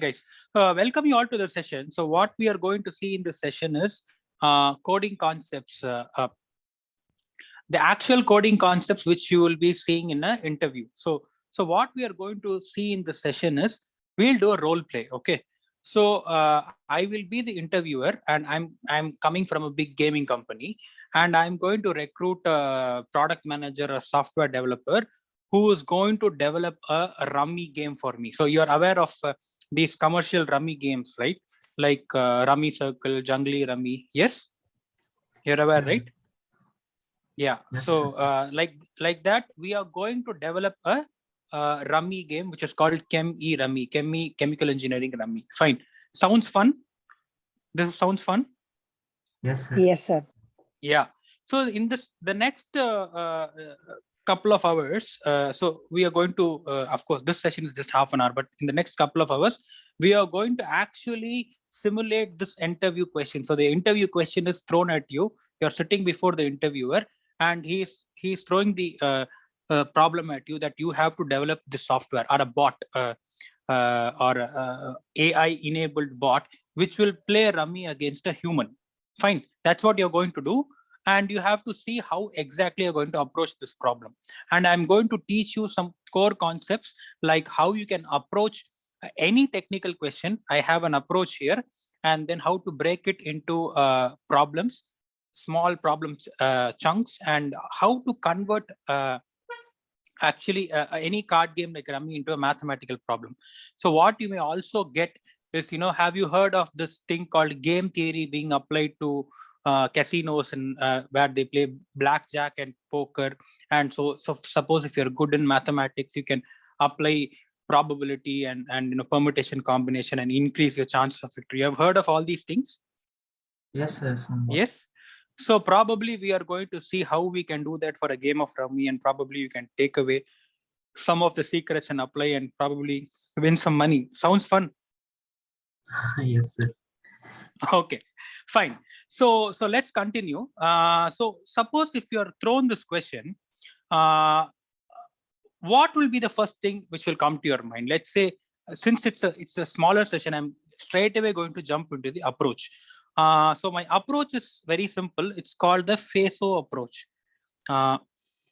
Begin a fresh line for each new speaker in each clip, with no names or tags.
Guys, welcome you all to the session. So what we are going to see in this session is coding concepts, the actual coding concepts which you will be seeing in an interview. So what we are going to see in the session is we'll do a role play. Okay. So I will be the interviewer, and I'm coming from a big gaming company, and I'm going to recruit a product manager, a software developer who is going to develop a rummy game for me. So you're aware of these commercial rummy games, right? Like Rummy Circle, Jungly Rummy. Yes, you're aware, right? Yeah.
Yes,
So
sir.
like that, we are going to develop a rummy game which is called Rummy, Chemical Engineering Rummy. Fine. Sounds fun. This sounds fun.
Yes, sir.
Yes, sir.
Yeah. So in the next couple of hours, so we are going to, of course, this session is just half an hour, but in the next couple of hours, we are going to actually simulate this interview question. So the interview question is thrown at you. You're sitting before the interviewer, and he's throwing the problem at you that you have to develop the software or a bot or AI enabled bot which will play rummy against a human. Fine, that's what you're going to do, and you have to see how exactly you're going to approach this problem. And I'm going to teach you some core concepts like how you can approach any technical question. I have an approach here, and then how to break it into problems, small problems, chunks, and how to convert actually any card game like rummy into a mathematical problem. So what you may also get is, have you heard of this thing called game theory being applied to casinos, and where they play blackjack and poker? And so suppose if you're good in mathematics, you can apply probability and permutation combination and increase your chance of victory. You have heard of all these things?
Yes, sir. Somewhat.
Yes. So probably we are going to see how we can do that for a game of rummy, and probably you can take away some of the secrets and apply and probably win some money. Sounds fun.
Yes, sir.
Okay, fine. So let's continue. So suppose if you are thrown this question, what will be the first thing which will come to your mind? Let's say, since it's a smaller session, I'm straight away going to jump into the approach. So my approach is very simple. It's called the FASO approach.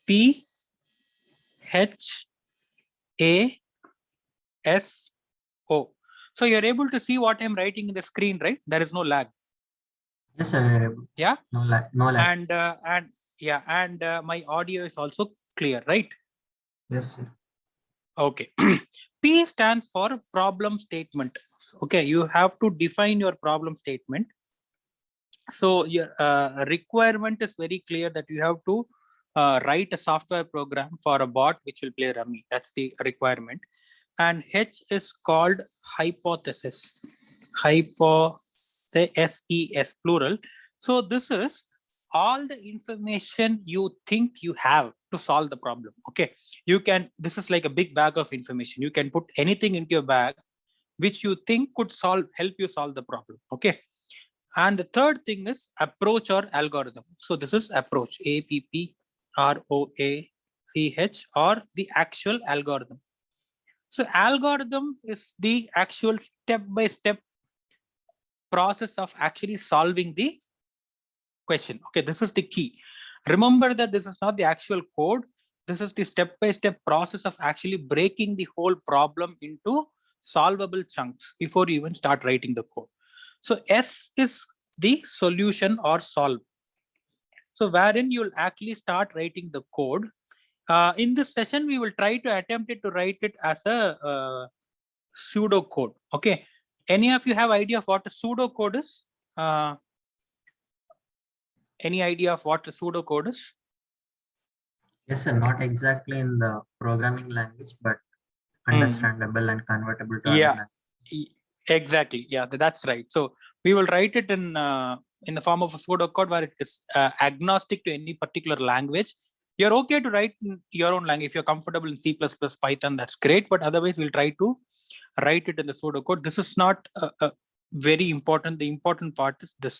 P H A S O. So you're able to see what I'm writing in the screen, right? There is no lag.
Yes, sir. We are able.
Yeah.
No lag. No lag.
And my audio is also clear, right?
Yes, sir.
Okay. P stands for problem statement. Okay, you have to define your problem statement. So your requirement is very clear that you have to write a software program for a bot which will play rummy. That's the requirement. And H is called hypothesis. Hypothesis, plural. So this is all the information you think you have to solve the problem. Okay, this is like a big bag of information. You can put anything into your bag which you think could help you solve the problem. Okay. And the third thing is approach or algorithm. So this is approach, APPROACH, or the actual algorithm. So algorithm is the actual step-by-step process of actually solving the question. Okay, this is the key. Remember that this is not the actual code. This is the step-by-step process of actually breaking the whole problem into solvable chunks before you even start writing the code. So S is the solution or solve. So wherein you'll actually start writing the code. In this session, we will try to attempt it to write it as a pseudo code. Okay. Any of you have idea of what a pseudo code is? Any idea of what a pseudo code is?
Yes, sir. Not exactly in the programming language, but understandable and convertible to other language.
Exactly. Yeah, that's right. So we will write it in the form of a pseudocode where it is agnostic to any particular language. You're okay to write in your own language. If you're comfortable in C++, Python, that's great. But otherwise, we'll try to write it in the pseudocode. This is not very important. The important part is this.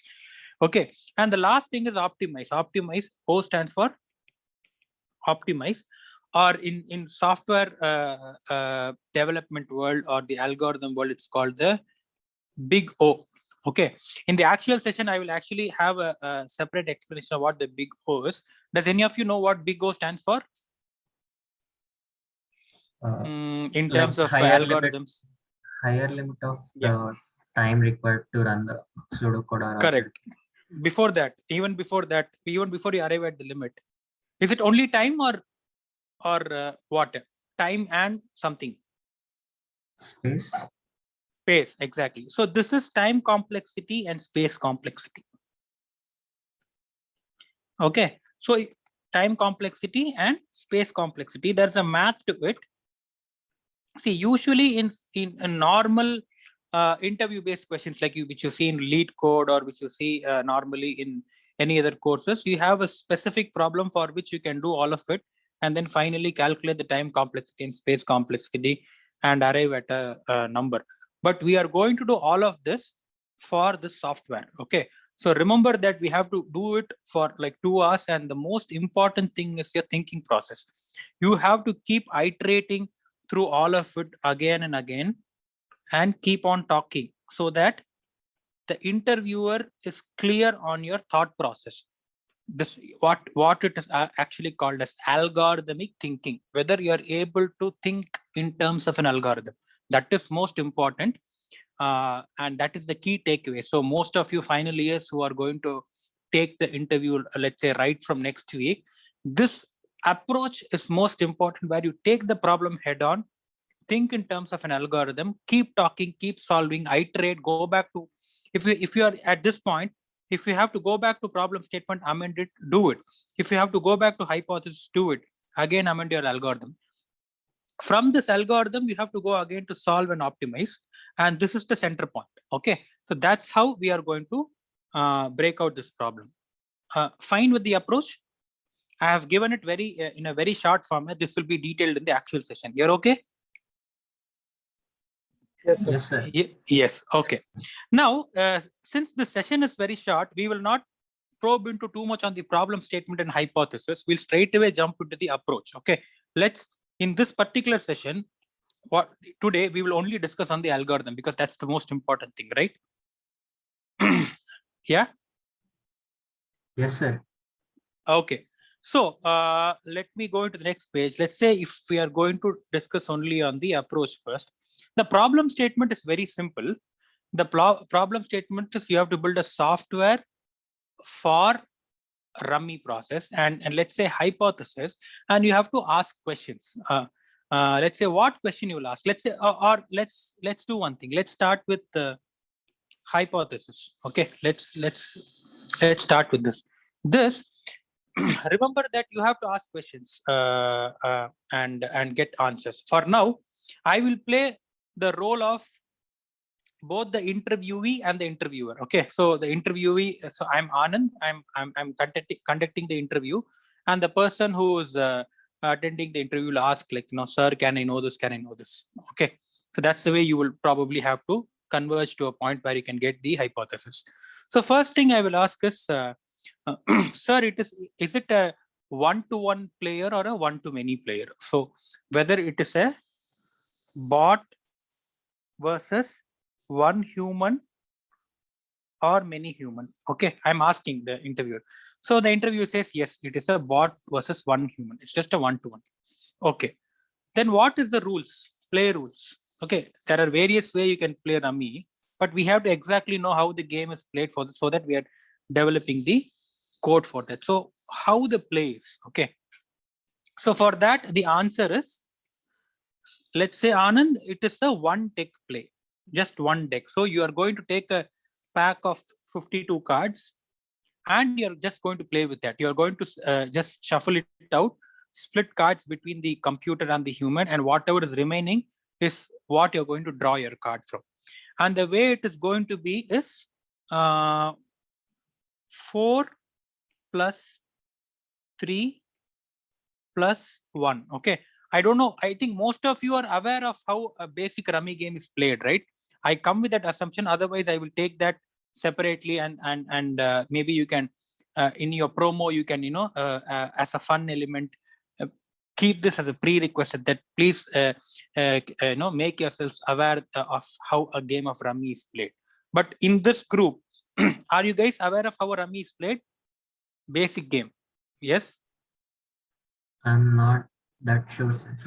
Okay. And the last thing is optimize. Optimize. O stands for optimize. or in software development world or the algorithm world, it's called the big O. Okay, in the actual session I will actually have a separate explanation of what the big O is. Does any of you know what big O stands for in
Like
terms of algorithms?
Higher limit of
Yeah,
the time required to run the pseudocode or
correct. Before that, even before you arrive at the limit, is it only time or what? Time and something.
space.
Space, exactly. So this is time complexity and space complexity. Okay, so time complexity and space complexity, there's a math to it. See, usually in a normal interview based questions like which you see in lead code or which you see normally in any other courses, you have a specific problem for which you can do all of it and then finally calculate the time complexity and space complexity and arrive at a number. But we are going to do all of this for the software. Okay, so remember that we have to do it for like 2 hours, and the most important thing is your thinking process. You have to keep iterating through all of it again and again and keep on talking so that the interviewer is clear on your thought process. This what it is actually called as algorithmic thinking, whether you are able to think in terms of an algorithm. That is most important, and that is the key takeaway. So most of you final years who are going to take the interview, let's say right from next week, this approach is most important, where you take the problem head on, think in terms of an algorithm, keep talking, keep solving, iterate, go back to, if you are at this point, if you have to go back to problem statement, amend it, do it. If you have to go back to hypothesis, do it again, amend your algorithm. From this algorithm you have to go again to solve and optimize, and this is the center point. Okay, so that's how we are going to break out this problem. Fine with the approach? I have given it very in a very short format. This will be detailed in the actual session. You're okay?
Yes, sir.
Yes, sir.
Yes. Okay. Now, since the session is very short, we will not probe into too much on the problem statement and hypothesis. We'll straight away jump into the approach. Okay. Let's, in this particular session, what today we will only discuss on the algorithm, because that's the most important thing, right? Yeah.
Yes, sir.
Okay. So let me go into the next page. Let's say if we are going to discuss only on the approach first, the problem statement is very simple. The problem statement is you have to build a software for Rummy process, and let's say hypothesis, and you have to ask questions. Let's say what question you will ask. Let's say, or let's do one thing. Let's start with the hypothesis. Okay, let's start with this. Remember that you have to ask questions and get answers. For now, I will play the role of both the interviewee and the interviewer. Okay, so the interviewee, so I'm Anand, I'm conducting the interview, and the person who is attending the interview will ask, like, sir, can I know this, can I know this? Okay, so that's the way you will probably have to converge to a point where you can get the hypothesis. So first thing I will ask is, sir, is it a one-to-one player or a one-to-many player? So whether it is a bot versus one human or many human. Okay, I'm asking the interviewer. So the interviewer says, yes, it is a bot versus one human. It's just a one-to-one. Okay, then what is the rules, play rules? Okay, there are various ways you can play Rummy, but we have to exactly know how the game is played for this, so that we are developing the code for that. So how the play is. Okay, so for that the answer is, let's say, Anand, it is a one deck play, just one deck. So you are going to take a pack of 52 cards and you're just going to play with that. You're going to just shuffle it out, split cards between the computer and the human, and whatever is remaining is what you're going to draw your card from. And the way it is going to be is 4 plus 3 plus 1. Okay, I don't know, I think most of you are aware of how a basic Rummy game is played, right? I come with that assumption, otherwise I will take that separately, and maybe you can in your promo you can, as a fun element, keep this as a prerequisite that please make yourselves aware of how a game of rummy is played. But in this group, are you guys aware of how rummy is played? Basic game. Yes?
I'm not that sure, sir.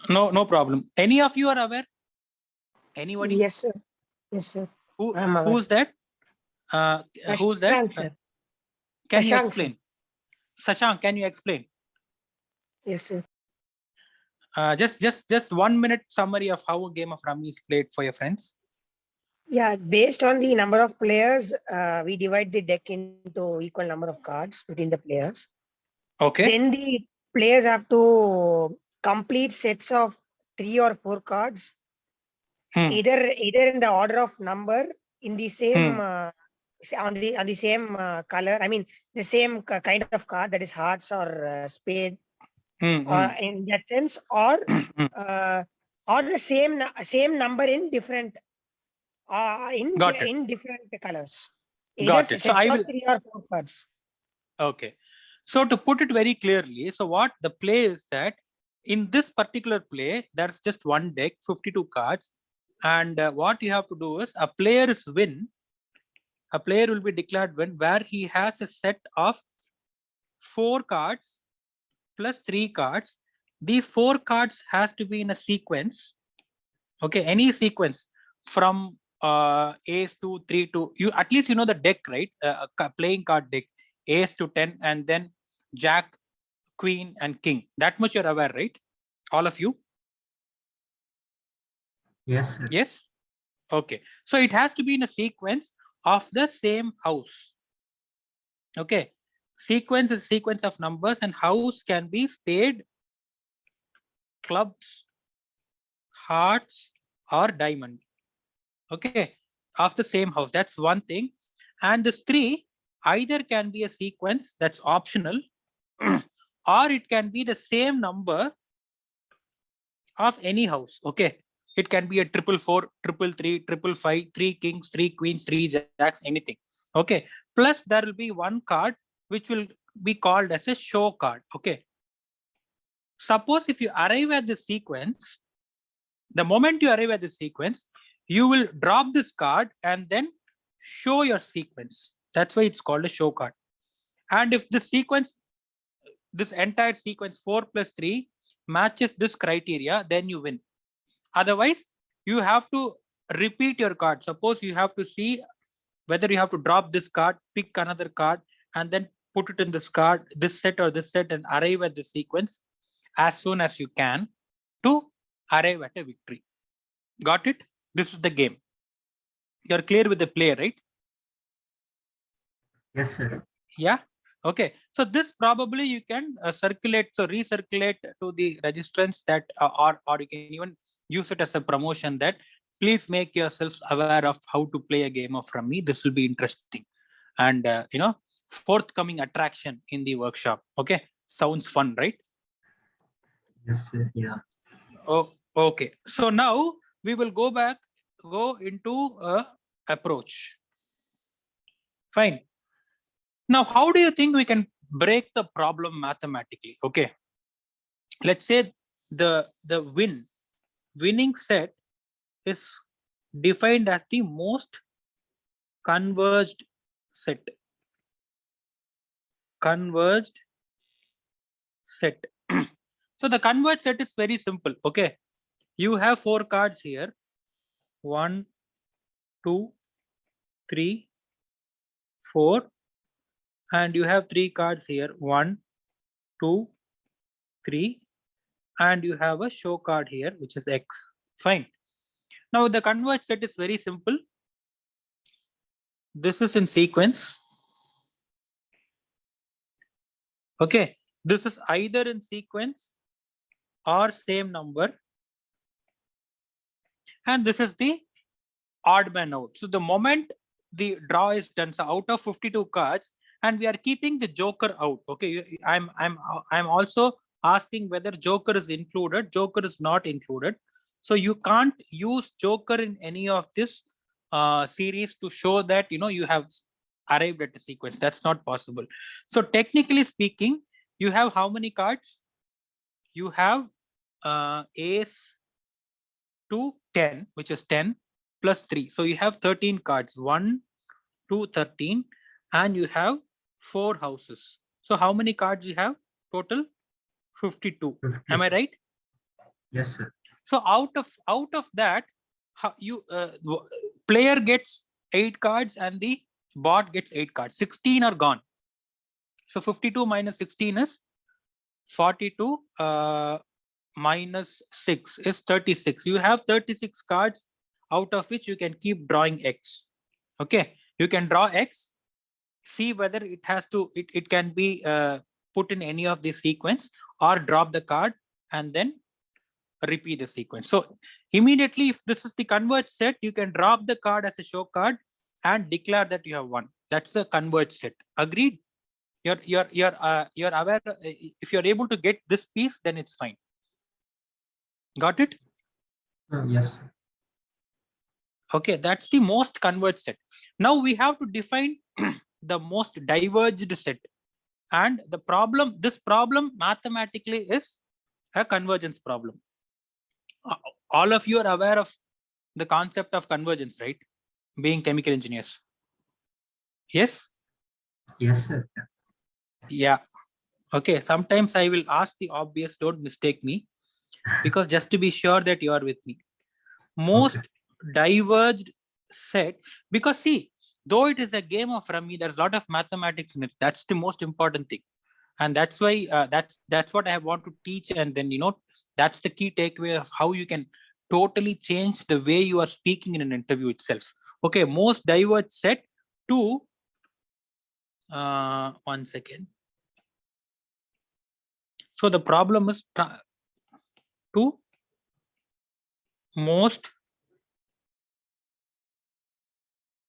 No problem. Any of you are aware? Anybody?
Yes, sir. Yes, sir. I'm aware.
Who's that? Who's that?
Shashank, sir.
Can you
Shashank,
explain? Shashank, can you explain?
Yes, sir.
Just 1 minute summary of how a game of rummy is played for your friends.
Yeah, based on the number of players, we divide the deck into equal number of cards between the players.
Okay.
Then the players have to complete sets of 3 or 4 cards, either in the order of number in the same on the same color. I mean, the same kind of card, that is hearts or spade, or in that sense, or the same number in different in different colors.
Got it. So I will
3 or 4 cards.
Okay. So to put it very clearly, so what the play is that in this particular play, there's just one deck, 52 cards. And what you have to do is a player will be declared win where he has a set of 4 cards plus 3 cards. These 4 cards has to be in a sequence. Okay, any sequence from ace to 3 to, you at least you know the deck, right? Playing card deck, ace to 10, and then jack, queen, and king. That much you're aware, right? All of you?
Yes, sir.
Yes? Okay. So it has to be in a sequence of the same house. Okay. Sequence is sequence of numbers, and house can be spade, clubs, hearts, or diamond. Okay. Of the same house. That's one thing. And this 3 either can be a sequence that's optional, or it can be the same number of any house. Okay. It can be a 444, 333, 555, 3 kings, 3 queens, 3 jacks, anything. Okay. Plus there will be one card which will be called as a show card. Okay. Suppose if you arrive at the sequence, the moment you arrive at the sequence, you will drop this card and then show your sequence. That's why it's called a show card. And if the sequence, this entire sequence 4 plus 3 matches this criteria, then you win. Otherwise, you have to repeat your card. Suppose you have to see whether you have to drop this card, pick another card, and then put it in this card, this set or this set, and arrive at the sequence as soon as you can to arrive at a victory. Got it? This is the game. You're clear with the play, right?
Yes, sir.
Yeah. Okay. So this probably you can circulate, so recirculate to the registrants that, or you can even use it as a promotion that please make yourselves aware of how to play a game of rummy. This will be interesting. And, forthcoming attraction in the workshop. Okay. Sounds fun, right?
Yes, sir. Yeah.
Oh, okay. So now we will go into approach. Fine. Now, how do you think we can break the problem mathematically? Okay. Let's say the winning set is defined as the most converged set. Converged set. So the converged set is very simple. Okay. You have 4 cards here. 1, 2, 3, 4. And you have 3 cards here. 1, 2, 3. And you have a show card here, which is X. Fine. Now the converged set is very simple. This is in sequence. Okay. This is either in sequence or same number. And this is the odd man out. So the moment the draw is done, so out of 52 cards, and we are keeping the joker out. Okay. I'm also asking whether joker is included. Joker is not included. So you can't use joker in any of this series to show that you have arrived at the sequence. That's not possible. So technically speaking, you have how many cards? you have ace to 10, which is 10 plus 3. So you have 13 cards, 1, 2, 13, and you have 4 houses. So how many cards you have total? 52. Am I right?
Yes, sir.
So out of that, player gets 8 cards and the bot gets 8 cards. 16 are gone. So 52 minus 16 is 42. Minus 6 is 36. You have 36 cards, out of which you can keep drawing X. Okay, you can draw X, see whether it has to, it can be put in any of this sequence, or drop the card and then repeat the sequence. So immediately, if this is the converge set, you can drop the card as a show card and declare that you have won. That's the converge set. Agreed? You're aware. If you're able to get this piece, then it's fine. Got it?
Yes.
Okay, that's the most converged set. Now we have to define the most diverged set. And the problem, this problem mathematically is a convergence problem. All of you are aware of the concept of convergence, right? Being chemical engineers. Yes?
Yes, sir.
Yeah. Okay, sometimes I will ask the obvious, don't mistake me, because just to be sure that you are with me. Most diverged set, because see, though it is a game of rummy, there's a lot of mathematics in it. That's the most important thing, and that's why that's what I want to teach. And then, you know, that's the key takeaway of how you can totally change the way you are speaking in an interview itself. Okay, most diverged set to 1 second. So the problem is to most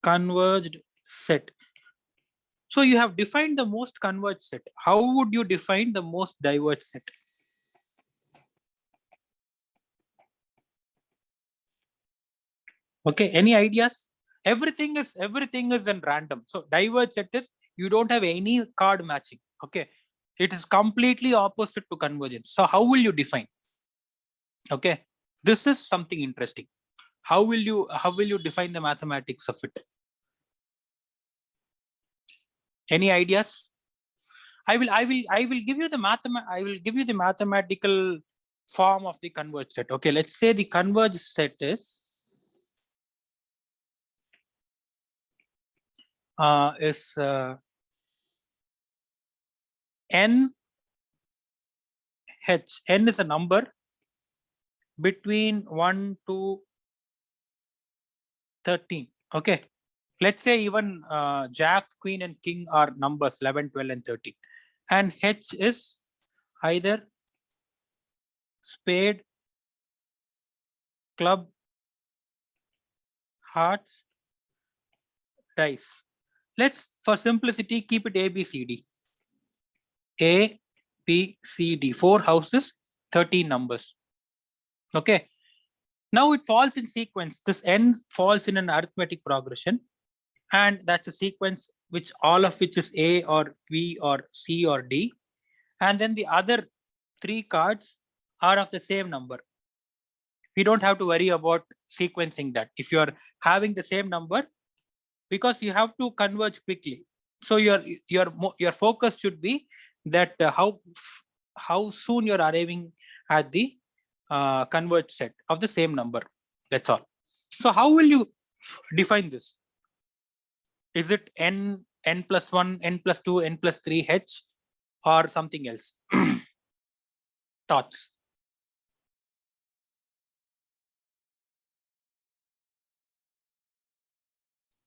converged set. So you have defined the most converged set. How would you define the most diverged set? Okay, any ideas? Everything is in random. So diverged set is you don't have any card matching. Okay, it is completely opposite to convergence. So how will you define? Okay, this is something interesting. How will you define the mathematics of it? Any ideas? I will give you the mathematical form of the converged set. Okay, let's say the converged set is n h. N is a number between 1 to 13. Okay, let's say even jack, queen, and king are numbers 11, 12, and 13, and h is either spade, club, hearts, dice. Let's, for simplicity, keep it A, B, C, D. A, B, C, D. 4 houses, 13 numbers. Okay. Now it falls in sequence. This n falls in an arithmetic progression, and that's a sequence which all of which is A or B or C or D. And then the other 3 cards are of the same number. We don't have to worry about sequencing that. If you are having the same number, because you have to converge quickly. So your focus should be that how soon you're arriving at the converge set of the same number. That's all. So how will you define this? Is it n plus 1, n plus 2, n plus 3, h, or something else? Thoughts?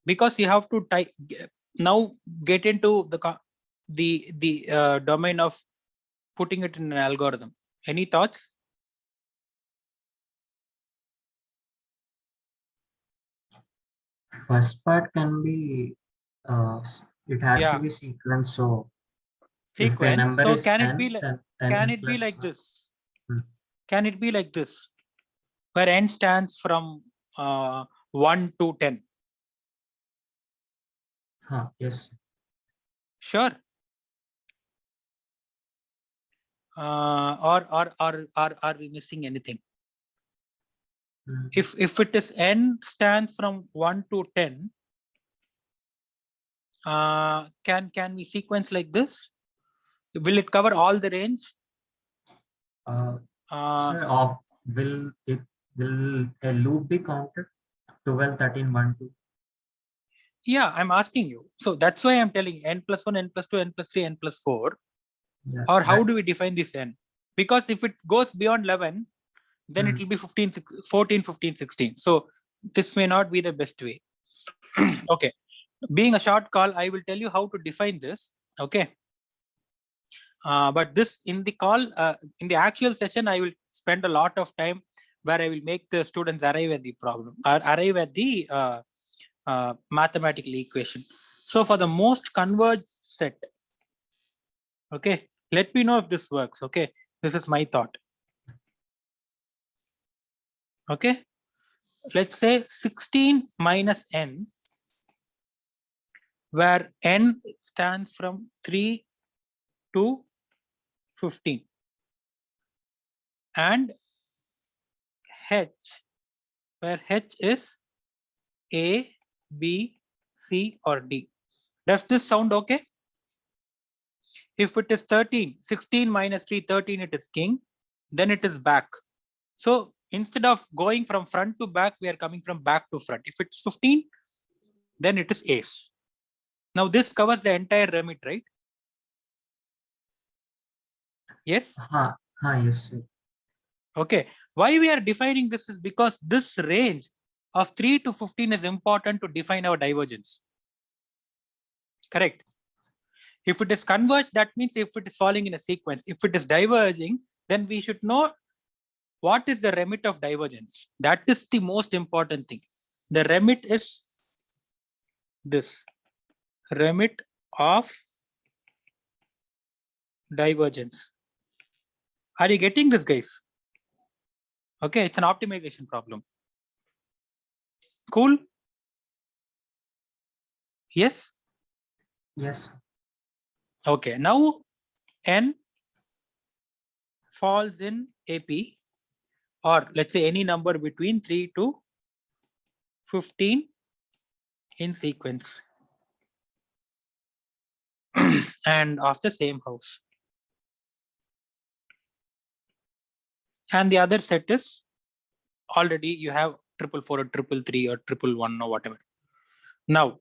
Because you have to now get into the domain of putting it in an algorithm. Any thoughts?
First part can be it has to be sequence. So if the
Sequence.
number
So
is
can it
10,
be like,
then
can
10
it be
plus
like
1.
this? Can it be like this, where n stands from 1 to 10?
Yes.
Sure. or are we missing anything?
Hmm.
If it is n stands from 1 to 10, can we sequence like this? Will it cover all the range?
Sir, will a loop be counted? 12, 13, 1, 2.
Yeah, I'm asking you. So that's why I'm telling n plus 1, n plus 2, n plus 3, n plus 4.
Yeah,
Or how
that-
do we define this n? Because if it goes beyond 11, then it will be 15, 14, 15, 16. So this may not be the best way. Okay. Being a short call, I will tell you how to define this. Okay. But this in the call, in the actual session, I will spend a lot of time where I will make the students arrive at the problem or arrive at the mathematical equation. So for the most converged set, okay, let me know if this works. Okay, this is my thought. Okay, let's say 16 minus n, where n stands from 3 to 15, and h, where h is a, b, c, or d. Does this sound okay? If it is 13, 16 minus 3, 13, it is king, then it is back. So instead of going from front to back, we are coming from back to front. If it's 15, then it is ace. Now this covers the entire remit, right? Yes?
yes, sir.
Okay. Why we are defining this is because this range of 3 to 15 is important to define our divergence. Correct. If it is converged, that means if it is falling in a sequence. If it is diverging, then we should know what is the remit of divergence. That is the most important thing. The remit is this. Remit of divergence. Are you getting this, guys? Okay, it's an optimization problem. Cool? Yes?
Yes.
Okay, now n falls in AP, or let's say any number between 3 to 15 in sequence and of the same house. And the other set is already you have 444 or 333 or 111 or whatever. Now,